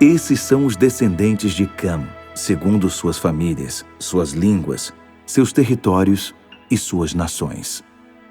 Esses são os descendentes de Cam, segundo suas famílias, suas línguas, seus territórios e suas nações.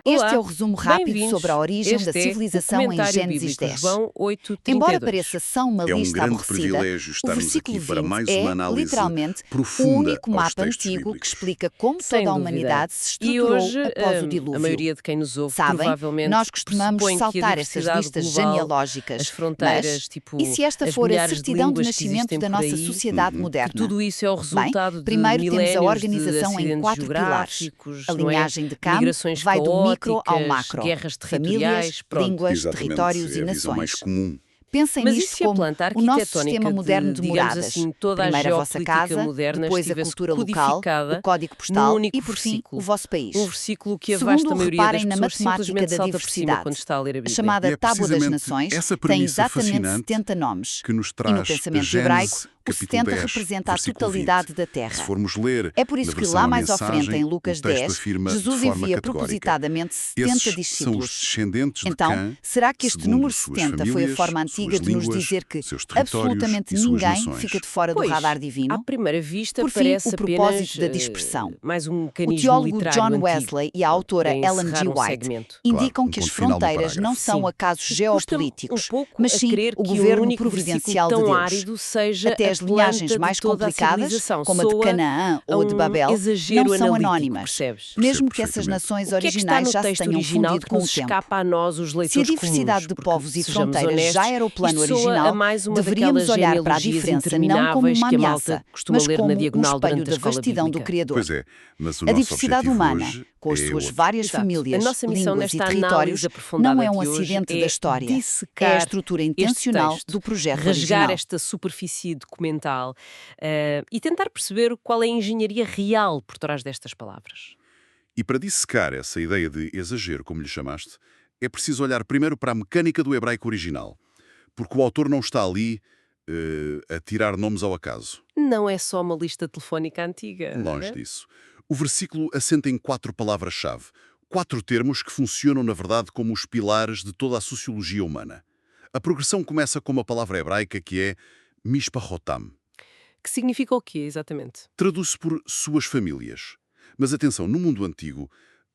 Este é o Olá, resumo rápido bem-vindos. sobre a origem da Este é o civilização em comentário Gênesis bíblico 10. João 8:32. Embora pareça só uma É um lista grande aborrecida, privilégio o estarmos versículo aqui para 20 mais é, uma análise literalmente, o profunda único aos mapa textos antigo que bíblicos. explica como Sem toda a dúvida. humanidade se E estruturou hoje, após o dilúvio. a maioria de quem nos ouve Sabem, provavelmente nós costumamos pressupõe que a saltar estas diversidade listas global, genealógicas, as fronteiras, mas tipo, e se esta as for a milhares de certidão de línguas que nascimento existem da por nossa aí, sociedade que moderna? tudo isso é o resultado de primeiro temos a milénios de organização em acidentes 4 pilares. geográficos, A não é? linhagem de Cam Migrações vai do micro ao caóticas, macro. guerras Famílias, territoriais, pronto. línguas, Exatamente, territórios é e a visão mais nações. comum. Pensem Mas e nisto se a como planta o nosso arquitetónica sistema moderno de digamos moradas. assim, toda a Primeiro a vossa geopolítica casa, moderna depois a estivesse cultura local, codificada o código num postal único e, por fim, versículo. o vosso país. Um versículo que a Segundo, vasta maioria das reparem na pessoas matemática simplesmente da salta por cima diversidade. quando está a ler a A Bíblia. chamada E é Tábua das precisamente Nações essa tem premissa exatamente fascinante 70 nomes. que nos E no traz pensamento Gênesis, hebraico, o capítulo 70 10, representa a versículo totalidade 20. da Terra. Se formos ler É por isso na que versão lá à mais à frente, mensagem, em Lucas o texto 10, afirma Jesus de forma envia categórica: propositadamente 70 esses são os discípulos. descendentes de Então, Cã, será que este segundo número suas 70 foi a famílias, forma antiga suas de nos línguas, dizer que seus territórios absolutamente e suas ninguém nações? fica de fora do Pois, radar à divino? primeira vista Por fim, parece o propósito apenas da dispersão. mais um O mecanismo teólogo literário John antigo, Wesley e a pronto, autora para Ellen encerrar G. um White segmento. indicam Claro, que um as ponto final no fronteiras não parágrafo. são Sim. acasos Custa-me geopolíticos, um pouco mas a sim crer o que um governo único providencial versículo de tão Deus. árido seja Até a as linhagens planta mais de toda a complicadas, civilização. como a de Soa Canaã a ou a de um Babel, exagero não são analítico, anónimas, percebes? mesmo Percebo que essas perfeitamente. nações O que é que está originais no já se texto tenham original fundido que com nos o tempo. escapa a nós, os Se a leitores diversidade comuns? de Porque, povos e sejamos fronteiras honestos, já era o plano isto soa original, a mais uma deveríamos daquelas olhar para a genealogias diferença não como intermináveis uma que a ameaça, malta costuma mas ler na como um diagonal espelho durante a da escola vastidão do bíblica. Criador. Pois é, mas o A nosso diversidade objetivo humana, hoje com as é suas outro. várias Exato. famílias, A nossa missão línguas e nesta territórios, análise aprofundada não é um de hoje acidente é da história. É a dissecar estrutura este intencional texto, do projeto rasgar original. esta superfície documental e tentar perceber qual é a engenharia real por trás destas palavras. E para dissecar essa ideia de exagero, como lhe chamaste, é preciso olhar primeiro para a mecânica do hebraico original, porque o autor não está ali a tirar nomes ao acaso. Não é só uma lista telefónica antiga. Longe né? disso. O versículo assenta em 4 palavras-chave, 4 termos que funcionam, na verdade, como os pilares de toda a sociologia humana. A progressão começa com uma palavra hebraica que é mishpachotam. Que significa o quê, exatamente? Traduz-se por suas famílias. Mas atenção, no mundo antigo,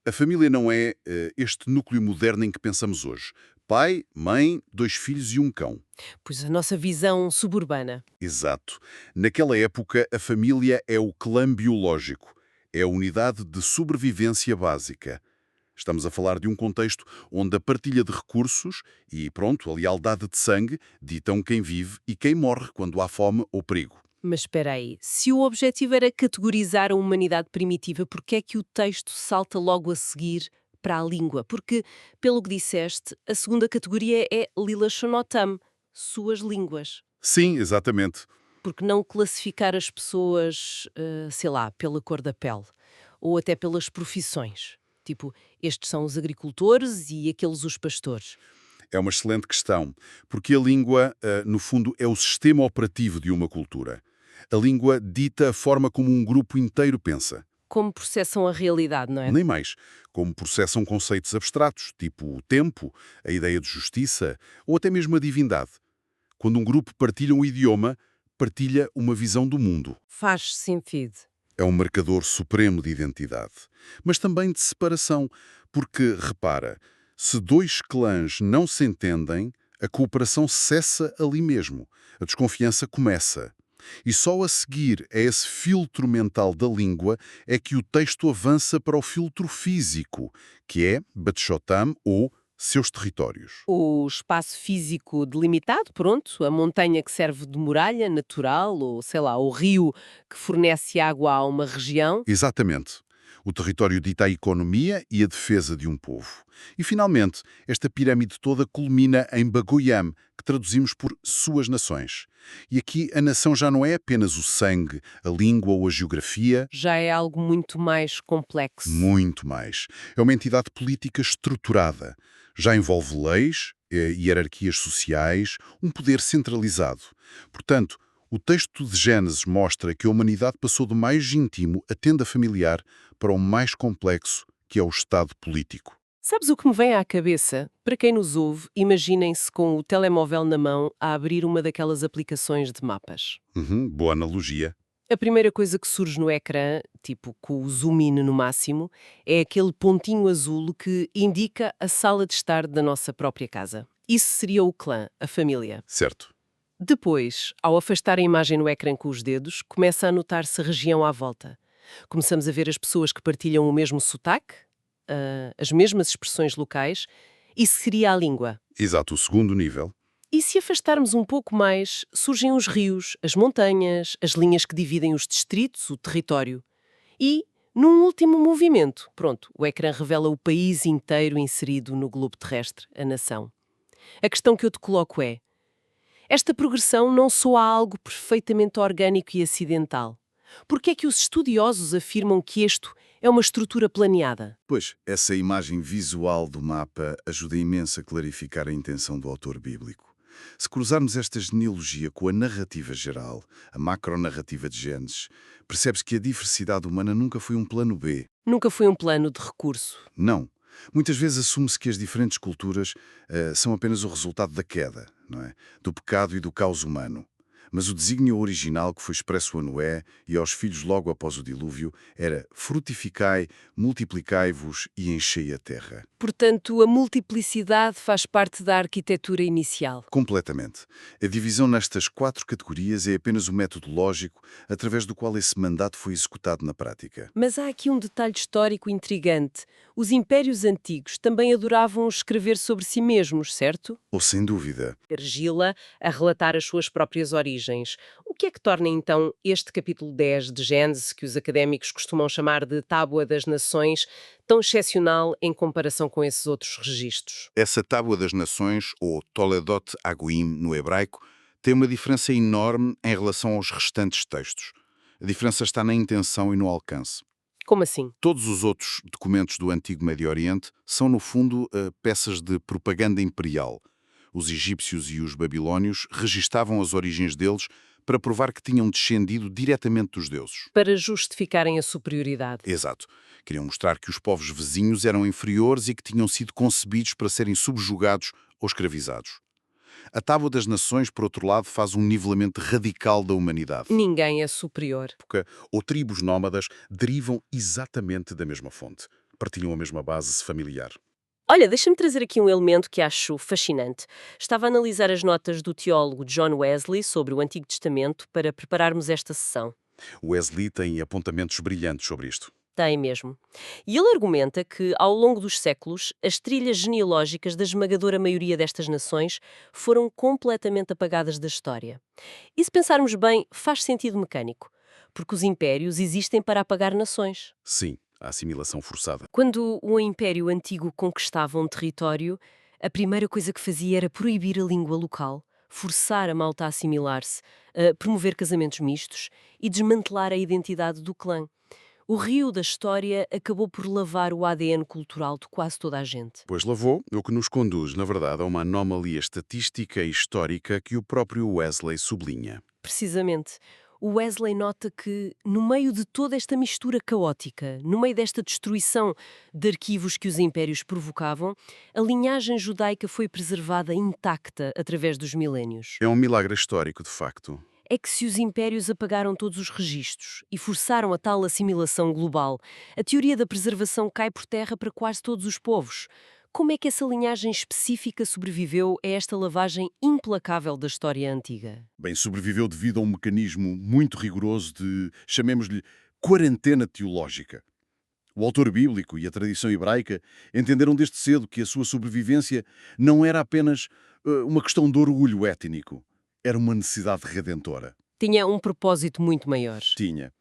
a família não é este núcleo moderno em que pensamos hoje. Pai, mãe, 2 filhos e um cão. Pois a nossa visão suburbana. Exato. Naquela época, a família é o clã biológico. É a unidade de sobrevivência básica. Estamos a falar de um contexto onde a partilha de recursos e, pronto, a lealdade de sangue ditam quem vive e quem morre quando há fome ou perigo. Mas espera aí, se o objetivo era categorizar a humanidade primitiva, por que é que o texto salta logo a seguir para a língua? Porque, pelo que disseste, a segunda categoria é Lilashonotam, suas línguas. Sim, exatamente. Porque não classificar as pessoas, sei lá, pela cor da pele, ou até pelas profissões. Tipo, estes são os agricultores e aqueles os pastores. É uma excelente questão, porque a língua, no fundo, é o sistema operativo de uma cultura. A língua dita a forma como um grupo inteiro pensa. Como processam a realidade, não é? Nem mais, como processam conceitos abstratos, tipo o tempo, a ideia de justiça ou até mesmo a divindade. Quando um grupo partilha um idioma, partilha uma visão do mundo. Faz sentido. É um marcador supremo de identidade, mas também de separação, porque, repara, se 2 clãs não se entendem, a cooperação cessa ali mesmo, a desconfiança começa. E só a seguir a esse filtro mental da língua é que o texto avança para o filtro físico, que é Batshotam ou seus territórios. O espaço físico delimitado, pronto, a montanha que serve de muralha natural, ou sei lá, o rio que fornece água a uma região. Exatamente. O território dita a economia e a defesa de um povo. E, finalmente, esta pirâmide toda culmina em Bagoyam, que traduzimos por suas nações. E aqui a nação já não é apenas o sangue, a língua ou a geografia. Já é algo muito mais complexo. Muito mais. É uma entidade política estruturada. Já envolve leis, hierarquias sociais, um poder centralizado. Portanto, o texto de Gênesis mostra que a humanidade passou do mais íntimo, a tenda familiar, para o mais complexo, que é o Estado político. Sabes o que me vem à cabeça? Para quem nos ouve, imaginem-se com o telemóvel na mão a abrir uma daquelas aplicações de mapas. Boa analogia. A primeira coisa que surge no ecrã, tipo com o zoom in no máximo, é aquele pontinho azul que indica a sala de estar da nossa própria casa. Isso seria o clã, a família. Certo. Depois, ao afastar a imagem no ecrã com os dedos, começa a notar-se a região à volta. Começamos a ver as pessoas que partilham o mesmo sotaque, as mesmas expressões locais. Isso seria a língua. Exato, o segundo nível. E se afastarmos um pouco mais, surgem os rios, as montanhas, as linhas que dividem os distritos, o território. E, num último movimento, pronto, o ecrã revela o país inteiro inserido no globo terrestre, a nação. A questão que eu te coloco é: esta progressão não soa algo perfeitamente orgânico e acidental? Por que é que os estudiosos afirmam que isto é uma estrutura planeada? Pois, essa imagem visual do mapa ajuda imenso a clarificar a intenção do autor bíblico. Se cruzarmos esta genealogia com a narrativa geral, a macronarrativa de Gênesis, percebe-se que a diversidade humana nunca foi um plano B. Nunca foi um plano de recurso. Não. Muitas vezes assume-se que as diferentes culturas são apenas o resultado da queda, não é? Do pecado e do caos humano. Mas o desígnio original que foi expresso a Noé e aos filhos logo após o dilúvio era: frutificai, multiplicai-vos e enchei a terra. Portanto, a multiplicidade faz parte da arquitetura inicial. Completamente. A divisão nestas 4 categorias é apenas o método lógico através do qual esse mandato foi executado na prática. Mas há aqui um detalhe histórico intrigante. Os impérios antigos também adoravam escrever sobre si mesmos, certo? Ou sem dúvida. Argila a relatar as suas próprias origens. O que é que torna então este capítulo 10 de Gênesis, que os académicos costumam chamar de Tábua das Nações, tão excepcional em comparação com esses outros registros? Essa Tábua das Nações, ou Toledot Aguim no hebraico, tem uma diferença enorme em relação aos restantes textos. A diferença está na intenção e no alcance. Como assim? Todos os outros documentos do Antigo Médio Oriente são, no fundo, peças de propaganda imperial. Os egípcios e os babilónios registavam as origens deles para provar que tinham descendido diretamente dos deuses. Para justificarem a superioridade. Exato. Queriam mostrar que os povos vizinhos eram inferiores e que tinham sido concebidos para serem subjugados ou escravizados. A Tábua das Nações, por outro lado, faz um nivelamento radical da humanidade. Ninguém é superior. Ou tribos nómadas derivam exatamente da mesma fonte. Partilham a mesma base familiar. Olha, deixa-me trazer aqui um elemento que acho fascinante. Estava a analisar as notas do teólogo John Wesley sobre o Antigo Testamento para prepararmos esta sessão. Wesley tem apontamentos brilhantes sobre isto. Tem mesmo. E ele argumenta que, ao longo dos séculos, as trilhas genealógicas da esmagadora maioria destas nações foram completamente apagadas da história. E se pensarmos bem, faz sentido mecânico, porque os impérios existem para apagar nações. Sim, a assimilação forçada. Quando um império antigo conquistava um território, a primeira coisa que fazia era proibir a língua local, forçar a malta a assimilar-se, a promover casamentos mistos e desmantelar a identidade do clã. O rio da história acabou por lavar o ADN cultural de quase toda a gente. Pois lavou, o que nos conduz, na verdade, a uma anomalia estatística e histórica que o próprio Wesley sublinha. Precisamente. O Wesley nota que, no meio de toda esta mistura caótica, no meio desta destruição de arquivos que os impérios provocavam, a linhagem judaica foi preservada intacta através dos milénios. É um milagre histórico, de facto. É que se os impérios apagaram todos os registros e forçaram a tal assimilação global, a teoria da preservação cai por terra para quase todos os povos. Como é que essa linhagem específica sobreviveu a esta lavagem implacável da história antiga? Bem, sobreviveu devido a um mecanismo muito rigoroso de, chamemos-lhe, quarentena teológica. O autor bíblico e a tradição hebraica entenderam desde cedo que a sua sobrevivência não era apenas uma questão de orgulho étnico. Era uma necessidade redentora. Tinha um propósito muito maior. Tinha.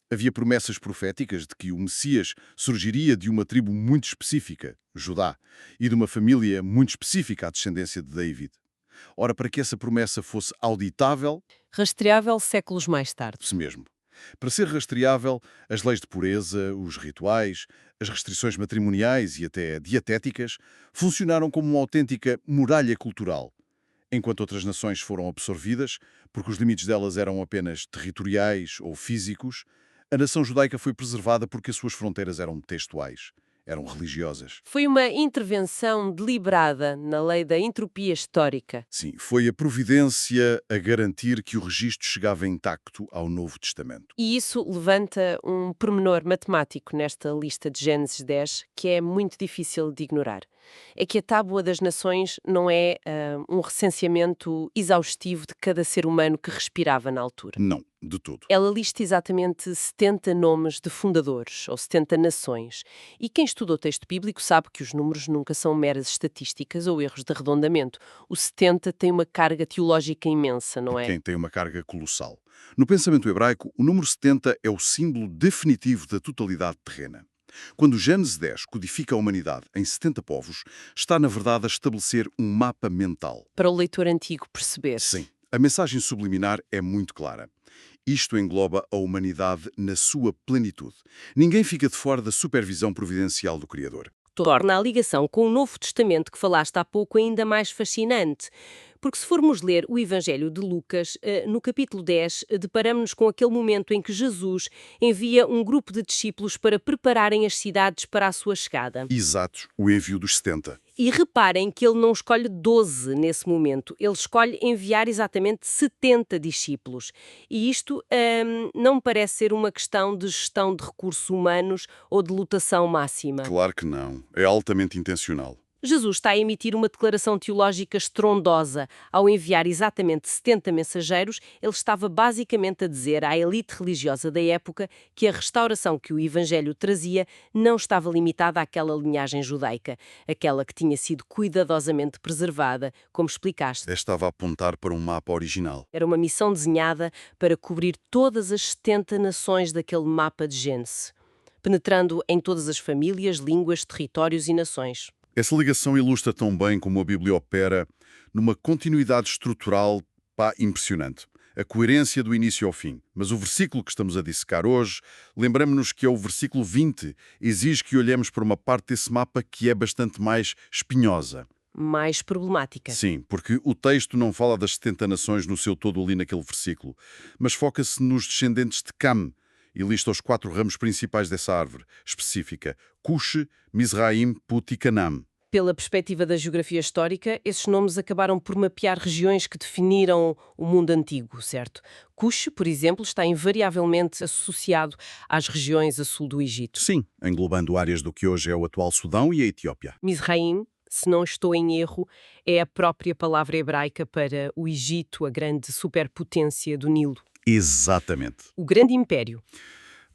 Havia promessas proféticas de que o Messias surgiria de uma tribo muito específica, Judá, e de uma família muito específica, a descendência de David. Ora, para que essa promessa fosse auditável, Rastreável séculos mais tarde. se mesmo. Para ser rastreável, as leis de pureza, os rituais, as restrições matrimoniais e até dietéticas funcionaram como uma autêntica muralha cultural, enquanto outras nações foram absorvidas, porque os limites delas eram apenas territoriais ou físicos. A nação judaica foi preservada porque as suas fronteiras eram textuais. eram religiosas. Foi uma intervenção deliberada na lei da entropia histórica. Sim, foi a providência a garantir que o registro chegava intacto ao Novo Testamento. E isso levanta um pormenor matemático nesta lista de Gênesis 10 que é muito difícil de ignorar. É que a Tábua das Nações não é um recenseamento exaustivo de cada ser humano que respirava na altura. Não, de todo. Ela lista exatamente 70 nomes de fundadores, ou 70 nações. E quem estuda o texto bíblico sabe que os números nunca são meras estatísticas ou erros de arredondamento. O 70 tem uma carga teológica imensa, não é? Quem tem uma carga colossal. No pensamento hebraico, o número 70 é o símbolo definitivo da totalidade terrena. Quando Gênesis 10 codifica a humanidade em 70 povos, está na verdade a estabelecer um mapa mental. Para o leitor antigo perceber. Sim, a mensagem subliminar é muito clara. Isto engloba a humanidade na sua plenitude. Ninguém fica de fora da supervisão providencial do Criador. Torna a ligação com o Novo Testamento que falaste há pouco ainda mais fascinante. Porque se formos ler o Evangelho de Lucas, no capítulo 10, deparamos-nos com aquele momento em que Jesus envia um grupo de discípulos para prepararem as cidades para a sua chegada. Exato, o envio dos 70. E reparem que ele não escolhe 12 nesse momento, ele escolhe enviar exatamente 70 discípulos. E isto não me parece ser uma questão de gestão de recursos humanos ou de lotação máxima. Claro que não. É altamente intencional. Jesus está a emitir uma declaração teológica estrondosa. Ao enviar exatamente 70 mensageiros, ele estava basicamente a dizer à elite religiosa da época que a restauração que o Evangelho trazia não estava limitada àquela linhagem judaica, aquela que tinha sido cuidadosamente preservada, como explicaste. Estava a apontar para um mapa original. Era uma missão desenhada para cobrir todas as 70 nações daquele mapa de Gênesis, penetrando em todas as famílias, línguas, territórios e nações. Essa ligação ilustra tão bem como a Bíblia opera numa continuidade estrutural impressionante. A coerência do início ao fim. Mas o versículo que estamos a dissecar hoje, lembramos-nos que é o versículo 20, exige que olhemos para uma parte desse mapa que é bastante mais espinhosa. Mais problemática. Sim, porque o texto não fala das 70 nações no seu todo ali naquele versículo, mas foca-se nos descendentes de Cam, e lista os 4 ramos principais dessa árvore específica: Cush, Mizraim, Put e Canam. Pela perspectiva da geografia histórica, esses nomes acabaram por mapear regiões que definiram o mundo antigo, certo? Cush, por exemplo, está invariavelmente associado às regiões a sul do Egito. Sim, englobando áreas do que hoje é o atual Sudão e a Etiópia. Mizraim, se não estou em erro, é a própria palavra hebraica para o Egito, a grande superpotência do Nilo. Exatamente. O grande império.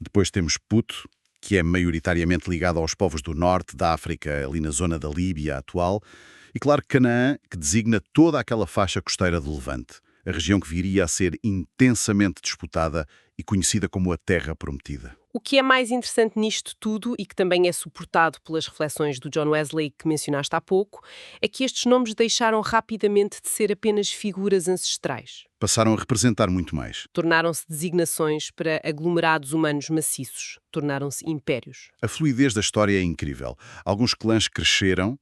Depois temos Put, que é maioritariamente ligado aos povos do norte da África, ali na zona da Líbia atual. E claro, Canaã, que designa toda aquela faixa costeira do Levante, a região que viria a ser intensamente disputada e conhecida como a Terra Prometida. O que é mais interessante nisto tudo, e que também é suportado pelas reflexões do John Wesley que mencionaste há pouco, é que estes nomes deixaram rapidamente de ser apenas figuras ancestrais. Passaram a representar muito mais. Tornaram-se designações para aglomerados humanos maciços. Tornaram-se impérios. A fluidez da história é incrível. Alguns clãs cresceram,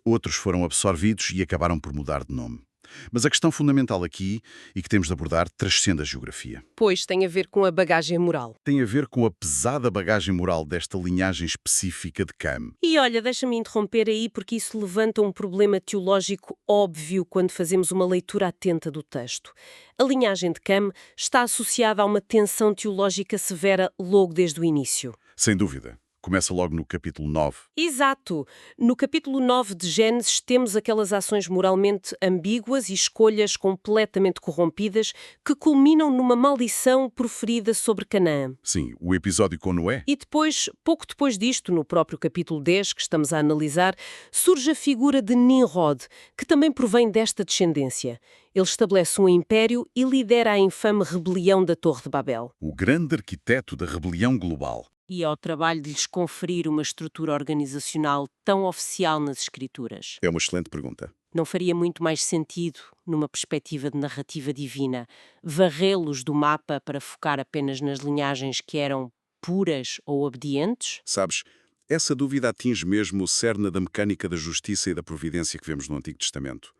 outros foram absorvidos e acabaram por mudar de nome. Mas a questão fundamental aqui, e que temos de abordar, transcende a geografia. Pois tem a ver com a bagagem moral. Tem a ver com a pesada bagagem moral desta linhagem específica de Cam. E olha, deixa-me interromper aí porque isso levanta um problema teológico óbvio quando fazemos uma leitura atenta do texto. A linhagem de Cam está associada a uma tensão teológica severa logo desde o início. Sem dúvida. Começa logo no capítulo 9. Exato. No capítulo 9 de Gênesis temos aquelas ações moralmente ambíguas e escolhas completamente corrompidas que culminam numa maldição proferida sobre Canaã. Sim, o episódio com Noé. E depois, pouco depois disto, no próprio capítulo 10 que estamos a analisar, surge a figura de Nimrod, que também provém desta descendência. Ele estabelece um império e lidera a infame rebelião da Torre de Babel. O grande arquiteto da rebelião global. E ao trabalho de lhes conferir uma estrutura organizacional tão oficial nas Escrituras. É uma excelente pergunta. Não faria muito mais sentido, numa perspectiva de narrativa divina, varrê-los do mapa para focar apenas nas linhagens que eram puras ou obedientes? Sabes, essa dúvida atinge mesmo o cerne da mecânica da justiça e da providência que vemos no Antigo Testamento.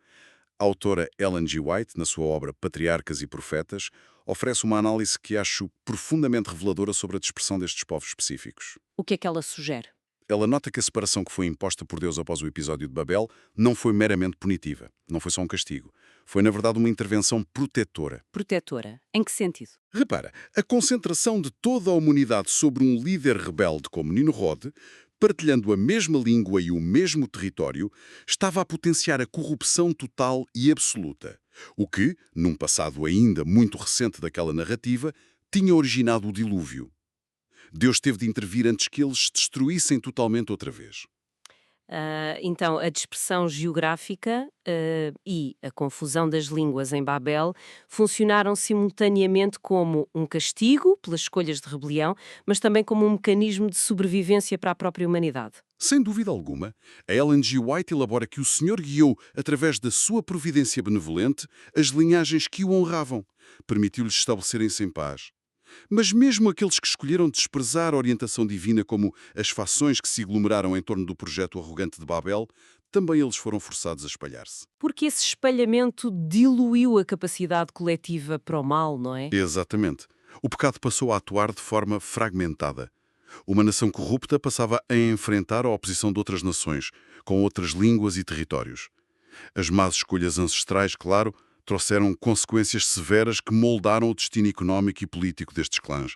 A autora Ellen G. White, na sua obra Patriarcas e Profetas, oferece uma análise que acho profundamente reveladora sobre a dispersão destes povos específicos. O que é que ela sugere? Ela nota que a separação que foi imposta por Deus após o episódio de Babel não foi meramente punitiva, não foi só um castigo. Foi, na verdade, uma intervenção protetora. Protetora. Em que sentido? Repara, a concentração de toda a humanidade sobre um líder rebelde como Nimrod, partilhando a mesma língua e o mesmo território, estava a potenciar a corrupção total e absoluta. O que, num passado ainda muito recente daquela narrativa, tinha originado o dilúvio. Deus teve de intervir antes que eles se destruíssem totalmente outra vez. Então, a dispersão geográfica e a confusão das línguas em Babel funcionaram simultaneamente como um castigo pelas escolhas de rebelião, mas também como um mecanismo de sobrevivência para a própria humanidade. Sem dúvida alguma, a Ellen G. White elabora que o Senhor guiou, através da sua providência benevolente, as linhagens que o honravam, permitiu-lhes estabelecerem-se em paz. Mas mesmo aqueles que escolheram desprezar a orientação divina, como as fações que se aglomeraram em torno do projeto arrogante de Babel, também eles foram forçados a espalhar-se. Porque esse espalhamento diluiu a capacidade coletiva para o mal, não é? Exatamente. O pecado passou a atuar de forma fragmentada. Uma nação corrupta passava a enfrentar a oposição de outras nações, com outras línguas e territórios. As más escolhas ancestrais, claro, trouxeram consequências severas que moldaram o destino económico e político destes clãs.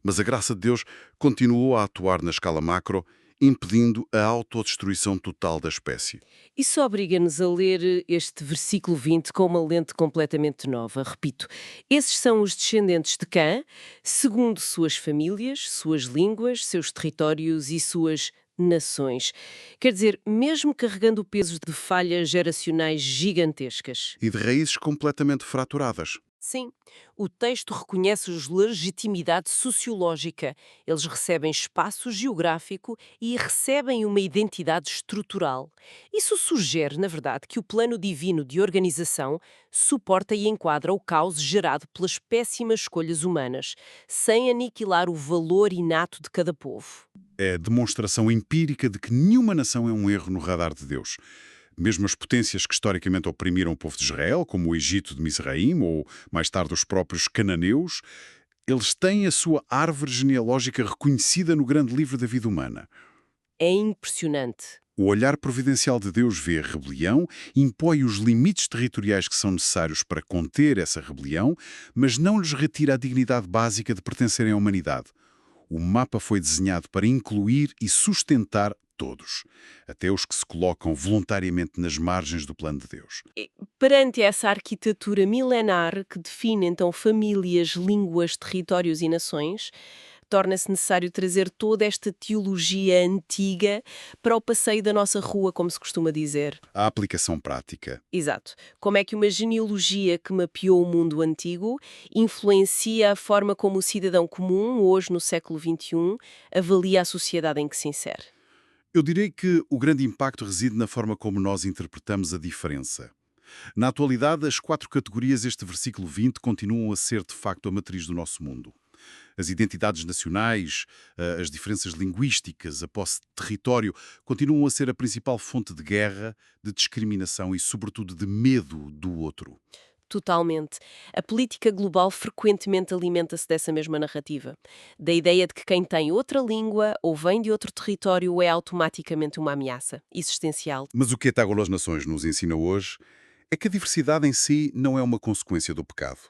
Mas a graça de Deus continuou a atuar na escala macro, impedindo a autodestruição total da espécie. Isso obriga-nos a ler este versículo 20 com uma lente completamente nova. Repito, esses são os descendentes de Cã, segundo suas famílias, suas línguas, seus territórios e suas nações. Quer dizer, mesmo carregando o peso de falhas geracionais gigantescas. E de raízes completamente fraturadas. Sim, o texto reconhece-os legitimidade sociológica. Eles recebem espaço geográfico e recebem uma identidade estrutural. Isso sugere, na verdade, que o plano divino de organização suporta e enquadra o caos gerado pelas péssimas escolhas humanas, sem aniquilar o valor inato de cada povo. É demonstração empírica de que nenhuma nação é um erro no radar de Deus. Mesmo as potências que historicamente oprimiram o povo de Israel, como o Egito de Misraim ou mais tarde os próprios cananeus, eles têm a sua árvore genealógica reconhecida no grande livro da vida humana. É impressionante. O olhar providencial de Deus vê a rebelião, impõe os limites territoriais que são necessários para conter essa rebelião, mas não lhes retira a dignidade básica de pertencerem à humanidade. O mapa foi desenhado para incluir e sustentar todos, até os que se colocam voluntariamente nas margens do plano de Deus. Perante essa arquitetura milenar que define então famílias, línguas, territórios e nações, torna-se necessário trazer toda esta teologia antiga para o passeio da nossa rua, como se costuma dizer. A aplicação prática. Exato. Como é que uma genealogia que mapeou o mundo antigo influencia a forma como o cidadão comum, hoje no século XXI, avalia a sociedade em que se insere? Eu direi que o grande impacto reside na forma como nós interpretamos a diferença. Na atualidade, as 4 categorias deste versículo 20 continuam a ser, de facto, a matriz do nosso mundo. As identidades nacionais, as diferenças linguísticas, a posse de território, continuam a ser a principal fonte de guerra, de discriminação e, sobretudo, de medo do outro. Totalmente. A política global frequentemente alimenta-se dessa mesma narrativa. Da ideia de que quem tem outra língua ou vem de outro território é automaticamente uma ameaça existencial. Mas o que a Tábua das Nações nos ensina hoje é que a diversidade em si não é uma consequência do pecado.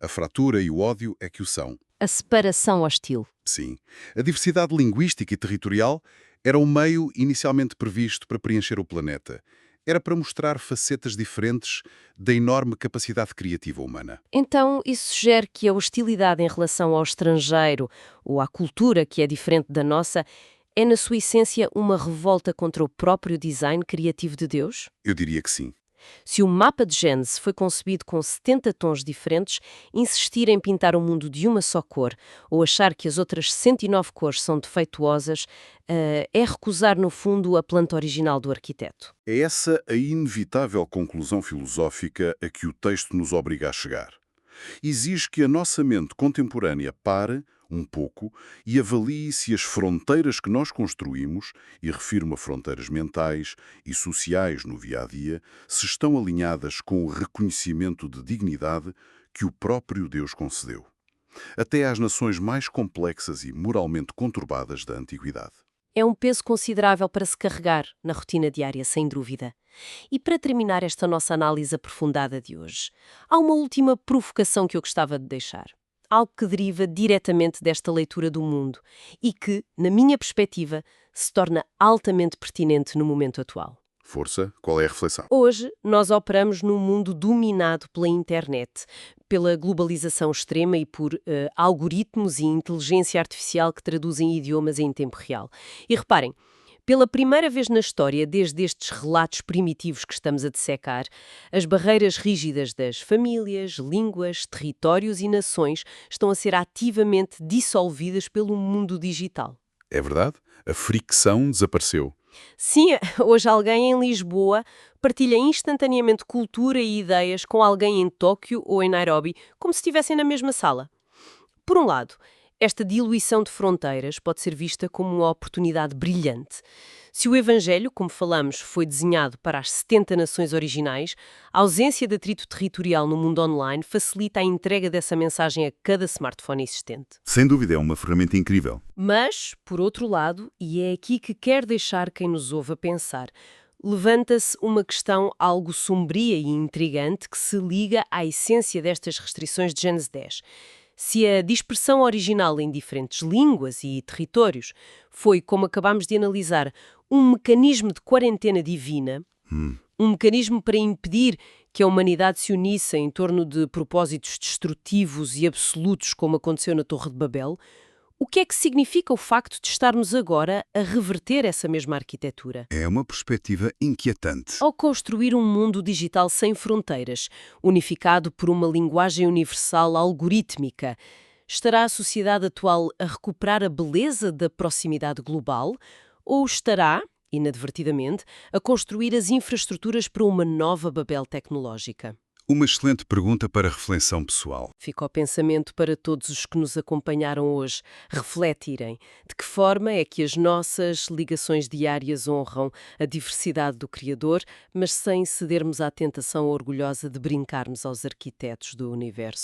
A fratura e o ódio é que o são. A separação hostil. Sim. A diversidade linguística e territorial era um meio inicialmente previsto para preencher o planeta. Era para mostrar facetas diferentes da enorme capacidade criativa humana. Então, isso sugere que a hostilidade em relação ao estrangeiro ou à cultura que é diferente da nossa é, na sua essência, uma revolta contra o próprio design criativo de Deus? Eu diria que sim. Se o mapa de Gênesis foi concebido com 70 tons diferentes, insistir em pintar o mundo de uma só cor ou achar que as outras 109 cores são defeituosas é recusar, no fundo, a planta original do arquiteto. É essa a inevitável conclusão filosófica a que o texto nos obriga a chegar. Exige que a nossa mente contemporânea pare um pouco e avalie se as fronteiras que nós construímos, e refiro-me a fronteiras mentais e sociais no dia-a-dia, se estão alinhadas com o reconhecimento de dignidade que o próprio Deus concedeu, até às nações mais complexas e moralmente conturbadas da antiguidade. É um peso considerável para se carregar na rotina diária, sem dúvida. E para terminar esta nossa análise aprofundada de hoje, há uma última provocação que eu gostava de deixar. Algo que deriva diretamente desta leitura do mundo e que, na minha perspectiva, se torna altamente pertinente no momento atual. Força, qual é a reflexão? Hoje, nós operamos num mundo dominado pela internet, pela globalização extrema e por algoritmos e inteligência artificial que traduzem idiomas em tempo real. E reparem, pela primeira vez na história, desde estes relatos primitivos que estamos a dissecar, as barreiras rígidas das famílias, línguas, territórios e nações estão a ser ativamente dissolvidas pelo mundo digital. É verdade? A fricção desapareceu. Sim, hoje alguém em Lisboa partilha instantaneamente cultura e ideias com alguém em Tóquio ou em Nairobi, como se estivessem na mesma sala. Por um lado, esta diluição de fronteiras pode ser vista como uma oportunidade brilhante. Se o Evangelho, como falamos, foi desenhado para as 70 nações originais, a ausência de atrito territorial no mundo online facilita a entrega dessa mensagem a cada smartphone existente. Sem dúvida, é uma ferramenta incrível. Mas, por outro lado, e é aqui que quero deixar quem nos ouve a pensar, levanta-se uma questão algo sombria e intrigante que se liga à essência destas restrições de Gênesis 10. Se a dispersão original em diferentes línguas e territórios foi, como acabamos de analisar, um mecanismo de quarentena divina, um mecanismo para impedir que a humanidade se unisse em torno de propósitos destrutivos e absolutos, como aconteceu na Torre de Babel, o que é que significa o facto de estarmos agora a reverter essa mesma arquitetura? É uma perspectiva inquietante. Ao construir um mundo digital sem fronteiras, unificado por uma linguagem universal algorítmica, estará a sociedade atual a recuperar a beleza da proximidade global ou estará, inadvertidamente, a construir as infraestruturas para uma nova Babel tecnológica? Uma excelente pergunta para reflexão pessoal. Fica o pensamento para todos os que nos acompanharam hoje refletirem de que forma é que as nossas ligações diárias honram a diversidade do Criador, mas sem cedermos à tentação orgulhosa de brincarmos aos arquitetos do universo.